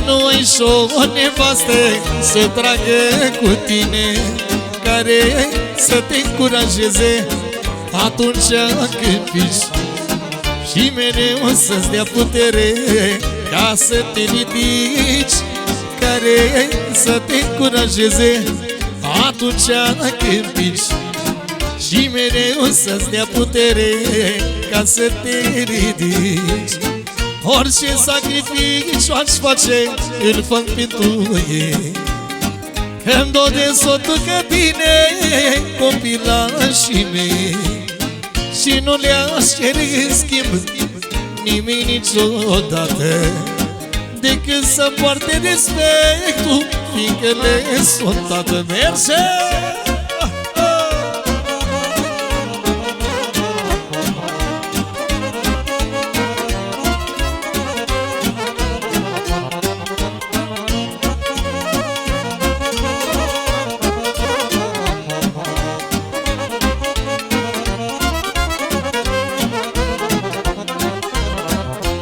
nu ai și o nevastă să tragă cu tine, care să te încurajeze atunci când piși și mereu să-ți dea putere ca să te ridici, care să te încurajeze atunci când piși și mereu să-ți dea putere ca să te ridici. Orice sacrificiu aș face, îl fac pentru ei, că-mi doresc să o ducă bine copilașii mei și nu le-aș cere în schimb nimic niciodată, decât să poarte respectul, fiindcă le sunt tată. Merge!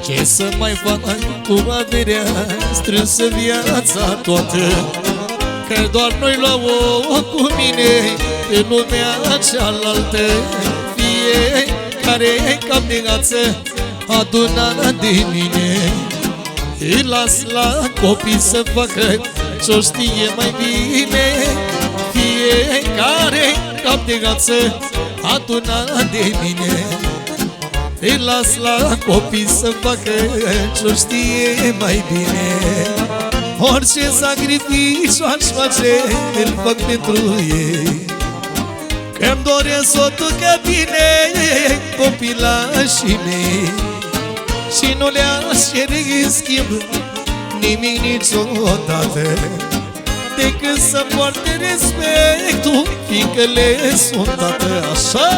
Ce să mai fac cu averea strânsă viața toată, că doar noi luăm-o cu mine pe lumea cealaltă. Fiecare cap de gață adunat de mine, îi las la copii să facă ce-o știe mai bine. Fiecare cap de gață adunat de mine, îi las la copii să facă ce-o știe mai bine. Orice sacrificiu aș face, îl fac pentru ei, că-mi doresc să o ducă bine copilașii mei și nu le-aș cere în schimb nimic niciodată, decât să poarte respectul, fiindcă le sunt tată. Așa!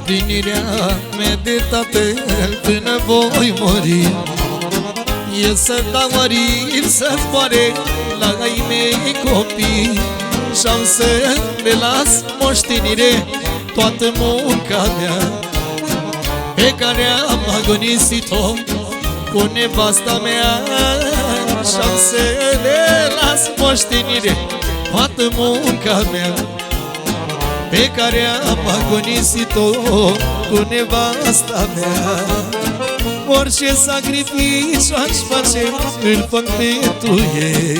Împlinirea mea de tatăl până voi mori e să dau aripi să moare la ai mei copii, și-am să le las moștenire toată munca mea pe care am agonisit-o cu nevasta mea. Și-am să le las moștenire toată munca mea pe care am agonisit-o cu nevasta mea. Orice sacrificiu aș face, îl fac pentru ei,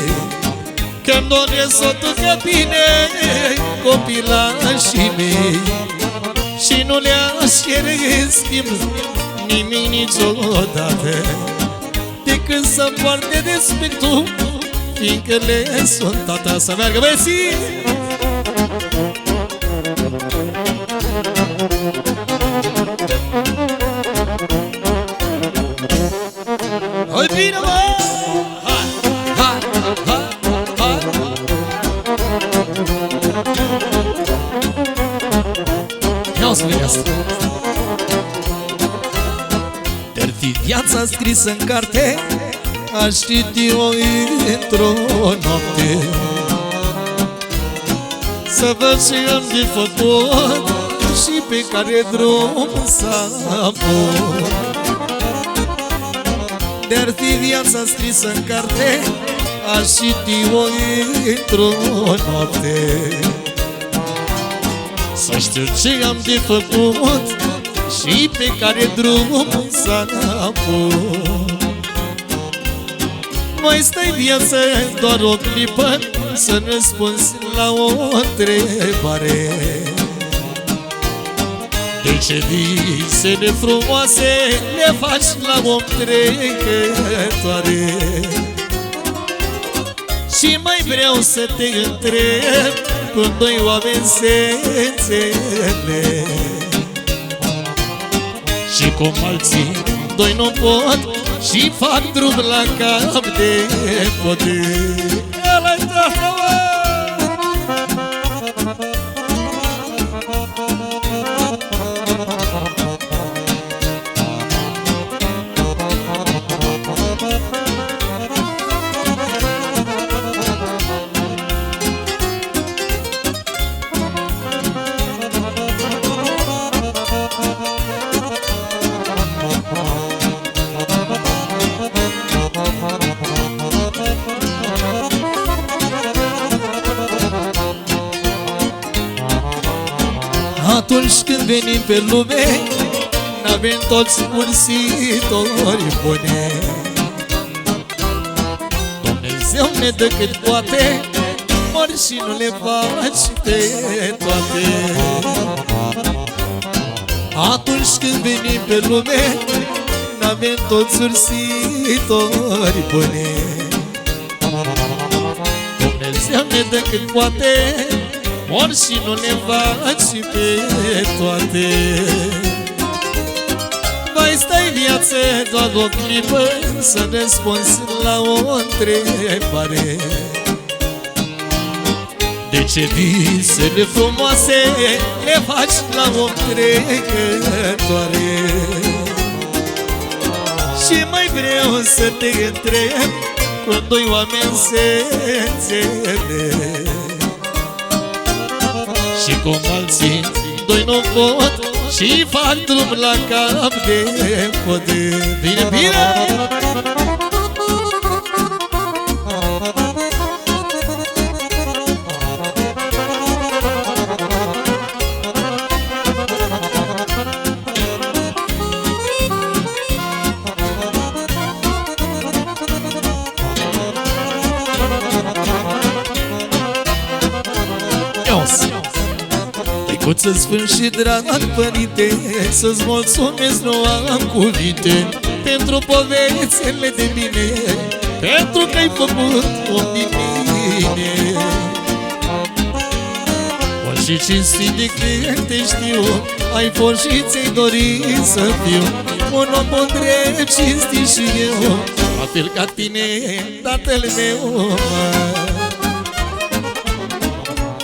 că-mi doresc să o ducă bine copilașii mei și nu le-aș cere în schimb nimic niciodată, decât să poarte respectul, fiindcă le sunt tata. Să meargă băieții! Hai bine, mă! Hai, hai, hai, hai! Ia-o să vezi asta! Dar fi viața scrisă în carte, aș citi-o într-o noapte, să văd ce am de făcut și pe care drum să apun. De-ar fi viața scrisă în carte, aș citi-o într-o noapte, să știu ce am de făcut și pe care drum să apun. Mai stai viață doar o clipă să răspunzi la o întrebare: de ce visele frumoase le faci la om trecătoare? Și mai vreau să te întreb, cum doi oameni se înțeleg și cum alții doi nu pot și fac drum la cap de podea. Atunci când venim pe lume, n-avem toți mursitori bune. Dumnezeu ne dă cât poate, ori și nu le faci pe toate. Atunci când venim pe lume, n-avem toți ursitori bune. Dumnezeu ne dă cât poate, ori și nu le faci pe toate. Mai stai viață doar o clipă să răspunzi la o întrebare. De ce visele frumoase le faci la o trecătoare? Și mai vreau să te întreb, când doi oameni se înțeleg și cum alții doi nu pot și fac drum la cap de pod. Bine, bine! Pot să-ți spun și drag, părinte, să-ți mulțumesc, nu am cuvinte, pentru povețele de bine, pentru că ai făcut om din mine. O și cinstit de când te știu, ai fost și ți-ai dorit să fiu un om bun, drept, cinstit și eu, la fel ca tine, tatăl meu.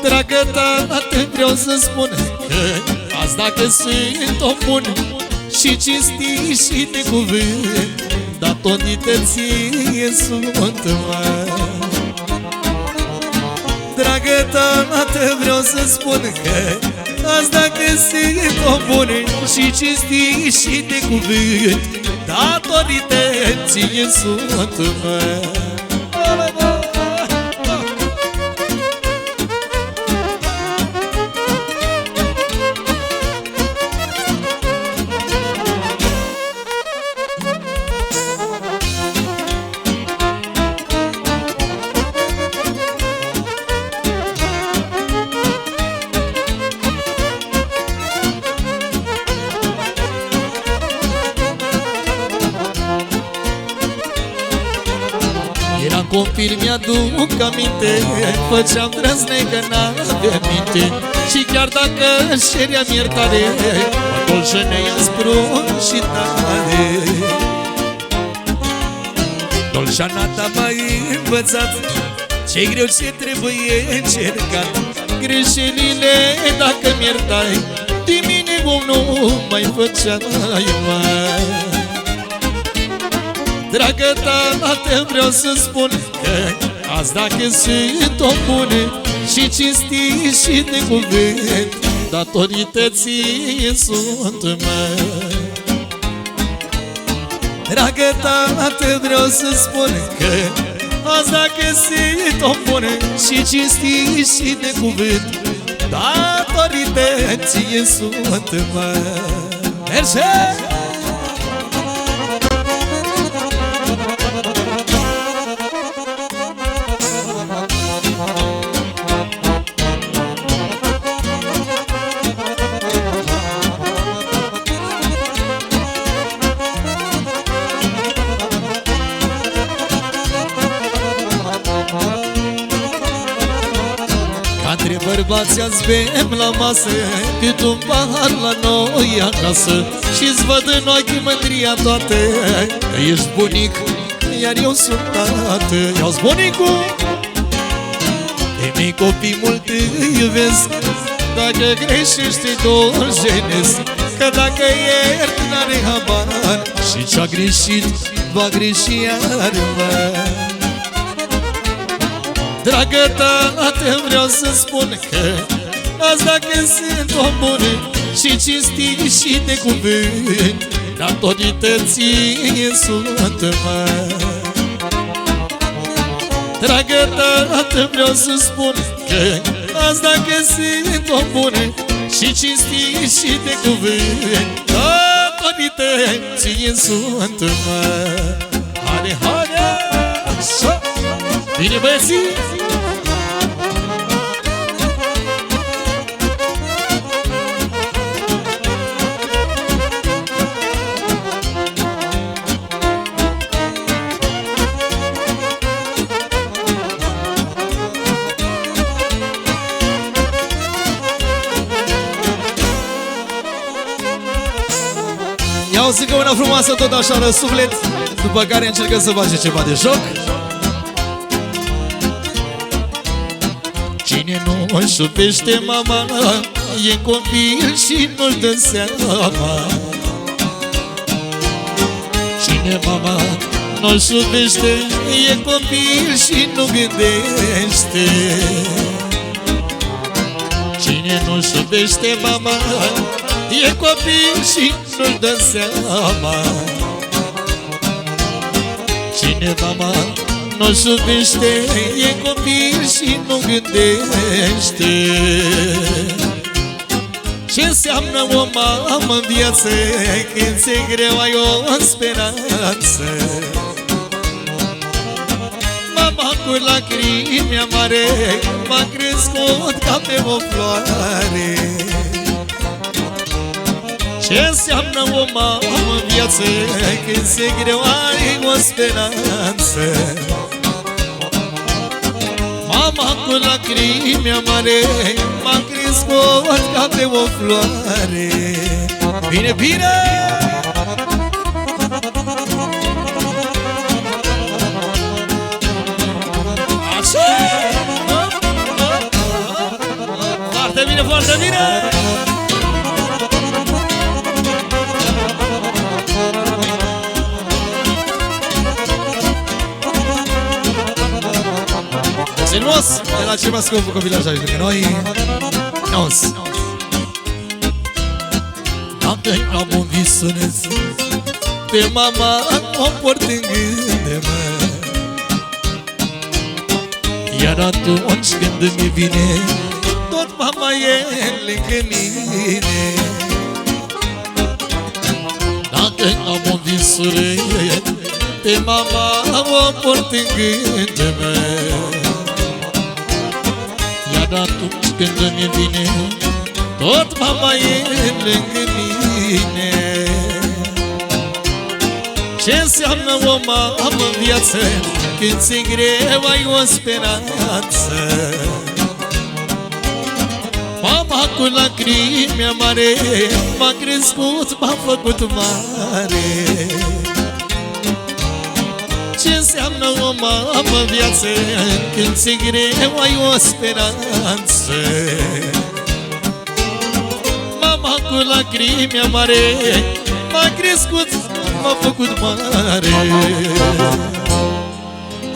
Dragă tată, vreau să spun că azi dacă sunt om bun și cinstit și de cuvânt, datorită ție sunt, mă. Dragă tată, vreau să spun că azi dacă sunt om bun și cinstit și de cuvânt, datorită ție sunt, mă. Copil mi-aduc aminte, făceam drăzne că n-aveam minte, și chiar dacă șeream iertare, mă dolșăneam sprun și tare. Dolșana ta m-a învățat ce-i greu, ce trebuie încercat. Greșelile dacă mi-iertai, de mine om nu mai făceai mai. Dragă tată, vreau să spun că azi dacă sunt om bun și cinstit și de cuvânt, datorită ție sunt, mă. Dragă tată, vreau să spun că azi dacă sunt om bun și cinstit și de cuvânt, datorită ție sunt, mă. Merge! Bărbații azi bem la masă cât un pahar la noi acasă, și-ți văd în ochi mândria toată că ești bunic, iar eu sunt tată. Ia-ți bunicul! Ei mei copii mult îi iubesc, dacă greșești dor jenesc, că dacă iert n-are habar și ce-a greșit va greși iar, mă. Dragă tată, vreau să spun că azi dacă sunt om bun și cinstit și de cuvânt, datorită ție sunt, mă. Dragă tată, vreau să spun că azi dacă sunt om bun și cinstit și de cuvânt, datorită ție sunt, mă. Haide, haide, așa. Bine, băieții! Ia o zică una frumoasă tot așa răsuflet, după care încercăm să facem ceva de joc. Cine nu își iubește mama, e copil și nu-și dă seama. Cine mama nu-și iubește, e copil și nu gândește. Cine nu-și iubește mama, e copil și nu-și dă seama. Cine mama nu-și iubește, e copil și nu gândește. Ce înseamnă o mamă în viață, când ți-e greu ai o speranță. Mama cu lacrimi amare m-a crescut ca pe o floare. Ce înseamnă o mamă în viață, când ți-e greu ai o speranță. Mama cu lacrimi amare m-a crescut ca pe o floare. Bine, bine! Așa! Foarte bine, foarte bine! Serios, de la ce mă scop cu copilaj aici lângă noi. Nos. Dacă am un vis sunet, pe mama o port în gândă, mă. Iar atunci când mi vine, tot mama e lângă mine. Dacă am un vis sunet, pe mama o port în gândă, mă. Dar atunci când îmi vine, tot mama e lângă mine. Ce înseamnă o mamă în viață, când ți-e greu ai o speranță. Mama cu lacrimi amare m-a crescut, m-a făcut mare. Ce înseamnă o mamă în viață, când ți-e greu ai o speranță. Mama cu lacrimi amare m-a crescut, m-a făcut mare.